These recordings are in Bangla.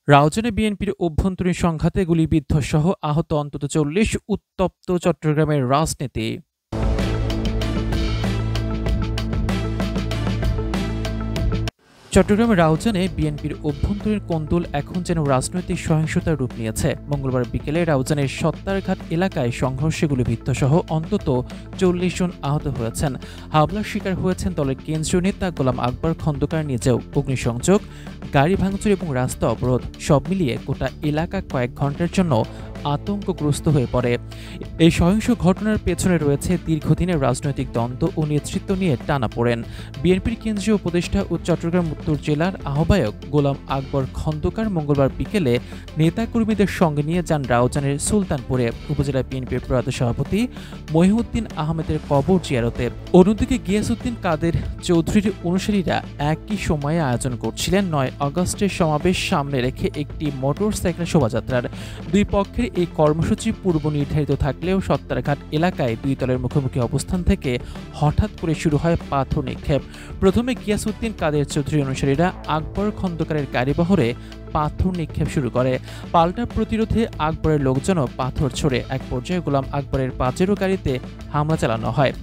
রাউজানে বিএনপির অভ্যন্তরীণ সংঘাতে গুলিবিদ্ধসহ আহত অন্তত ৪০, উত্তপ্ত চট্টগ্রামের রাজনীতি। চট্টগ্রামের রাউজানে বিএনপির অভ্যন্তরীণ কোন্দল এখন যেন রাজনৈতিক সহিংসতার রূপ নিয়েছে। মঙ্গলবার বিকেলে রাউজানের সত্তারঘাট এলাকায় সংঘর্ষে গুলিবিদ্ধসহ অন্তত ৪০ জন আহত হয়েছেন। হামলার শিকার হয়েছেন দলের কেন্দ্রীয় নেতা গোলাম আকবর খন্দকার নিজেও। অগ্নিসংযোগ, গাড়ি ভাঙচুর এবং রাস্তা অবরোধ সব মিলিয়ে গোটা এলাকা কয়েক ঘন্টার জন্য আতঙ্কগ্রস্ত হয়ে পড়ে। এই সহিংস ঘটনার পেছনে রয়েছে দীর্ঘদিনের রাজনৈতিক দ্বন্দ্ব ও নেতৃত্ব নিয়ে টানাপোড়েন। বিএনপির কেন্দ্রীয় উপদেষ্টা ও চট্টগ্রাম উত্তর জেলার আহ্বায়ক গোলাম আকবর খন্দকার মঙ্গলবার বিকেলে নেতাকর্মীদের সঙ্গে নিয়ে যান রাউজানের সুলতানপুরে উপজেলা বিএনপির প্রয়াত সভাপতি মহিউদ্দিন আহমেদের কবর জিয়ারতে। অন্যদিকে গিয়াসউদ্দিন কাদের চৌধুরীর অনুসারীরা একই সময়ে আয়োজন করছিলেন ৯ আগস্টের সমাবেশ সামনে রেখে একটি মোটরসাইকেল শোভাযাত্রার। দুই পক্ষের এই কর্মসূচি পূর্ব নির্ধারিত থাকলেও সত্তারঘাট এলাকায় দুই দলের মুখোমুখি অবস্থান থেকে হঠাৎ করে শুরু হয় পাথর নিক্ষেপ। প্রথমে গিয়াসউদ্দিন কাদের চৌধুরী অনুসারীরা আকবর খন্দকারের গাড়িবহরে পাথর নিক্ষেপ শুরু করে। পাল্টা প্রতিরোধে আকবরের লোকজনও পাথর ছোড়ে। এক পর্যায়ে গোলাম আকবরের পাজেরো গাড়িতে হামলা চালানো হয়।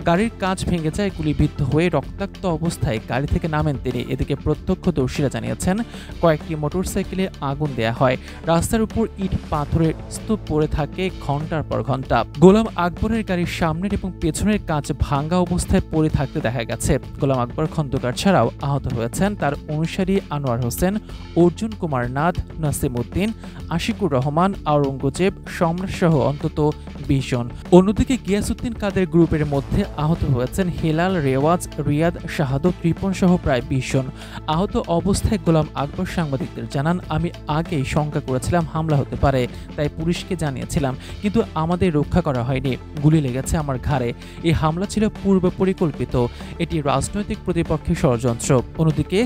গাড়ির কাঁচ ভেঙে যায়, গুলিবিদ্ধ হয়ে রক্তাক্ত অবস্থায় গাড়ি থেকে নামেন তিনি। এদিকে প্রত্যক্ষদর্শীরা জানিয়েছেন কয়েকটি মোটরসাইকেলে আগুন দেয়া হয়। রাস্তার উপর ইট পাথরের স্তূপ পড়ে থাকে ঘন্টার পর ঘন্টা। গোলাম আকবরের গাড়ির সামনের এবং পেছনের কাঁচ ভাঙ্গা অবস্থায় পড়ে থাকতে দেখা গেছে। গোলাম আকবর খন্দকার ছাড়াও আহত হয়েছেন তার অনুসারী আনোয়ার হোসেন, অর্জুন কুমার নাথ, নাসিম উদ্দিন, আশিকুর রহমান, আওরঙ্গজেব, সম্রাট সহ অন্তত ২০ জন। অন্যদিকে গিয়াসউদ্দিন কাদের গ্রুপের মধ্যে আহত হয়েছেন হেলাল, রেওয়াজ, রিয়াদ, শাহাদত, রিপন সহ প্রায় ২০ জন। আহত অবস্থায় গোলাম আকবর সাংবাদিকদের জানান, আমি আগেই শঙ্কা করেছিলাম হামলা হতে পারে, তাই পুলিশকে জানিয়েছিলাম, কিন্তু আমাদের রক্ষা করা হয়নি। গুলি লেগেছে আমার ঘাড়ে। এই হামলা ছিল পূর্ব পরিকল্পিত। এটি রাজনৈতিক প্রতিপক্ষের ষড়যন্ত্র। অন্যদিকে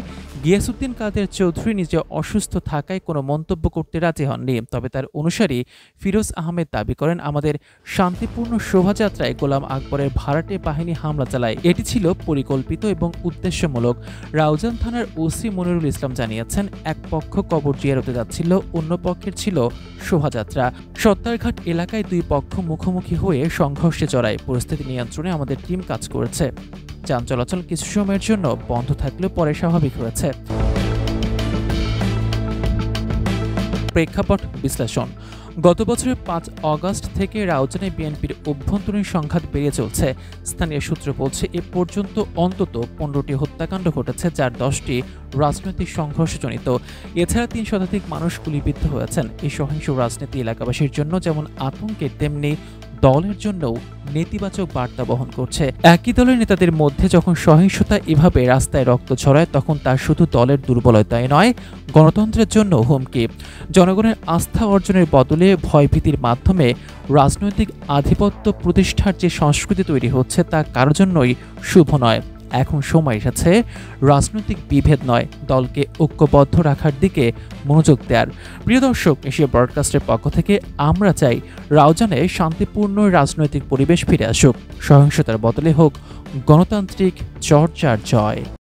গিয়াসউদ্দিন কাদের চৌধুরী নিজে অসুস্থ থাকায় কোনো মন্তব্য করতে রাজি হননি। তবে তার অনুসারী ফিরোজ আহমেদ দাবি করেন, আমাদের শান্তিপূর্ণ শোভাযাত্রায় গোলাম আকবরের ভাড়াটে বাহিনী হামলা চালায়। এটি ছিল পরিকল্পিত এবং উদ্দেশ্যমূলক। রাউজান থানার ওসি মনিরুল ইসলাম জানিয়েছেন, এক পক্ষ কবর জিয়ারতে যাচ্ছিল, অন্য পক্ষের ছিল শোভাযাত্রা। সত্তারঘাট এলাকায় দুই পক্ষ মুখোমুখি হয়ে সংঘর্ষে জড়ায়। পরিস্থিতি নিয়ন্ত্রণে আমাদের টিম কাজ করেছে। যান চলাচল কিছু সময়ের জন্য বন্ধ থাকলেও পরে স্বাভাবিক হয়েছে। প্রেক্ষাপট বিশ্লেষণ। গত বছরের ৫ আগস্ট থেকে রাউজানে বিএনপির অভ্যন্তরীণ সংঘাত বেড়ে চলছে। স্থানীয় সূত্র বলছে, এ পর্যন্ত অন্তত ১৫টি হত্যাকাণ্ড ঘটেছে, যার ১০টি রাজনৈতিক সংঘর্ষজনিত। এছাড়া ৩ শতাধিক মানুষ গুলিবিদ্ধ হয়েছেন। এই সহিংস রাজনীতি এলাকাবাসীর জন্য যেমন আতঙ্কের, তেমনি দলের জন্যও নেতিবাচক বার্তা বহন করছে। একই দলের নেতাদের মধ্যে যখন সহিংসতা এভাবে রাস্তায় রক্ত ছড়ায়, তখন তা শুধু দলের দুর্বলতাই নয়, গণতন্ত্রের জন্য হুমকি। জনগণের আস্থা অর্জনের বদলে ভয়ভীতির মাধ্যমে রাজনৈতিক আধিপত্য প্রতিষ্ঠার যে সংস্কৃতি তৈরি হচ্ছে, তা কারোর জন্যই শুভ নয়। এখন সময় এসেছে রাজনৈতিক বিভেদ নয়, দলকে ঐক্যবদ্ধ রাখার দিকে মনোযোগ দেওয়ার। প্রিয় দর্শক, এশিয়া ব্রডকাস্টের পক্ষ থেকে আমরা চাই রাউজানে শান্তিপূর্ণ রাজনৈতিক পরিবেশ ফিরে আসুক। সহিংসতার বদলে হোক গণতান্ত্রিক চর্চার জয়।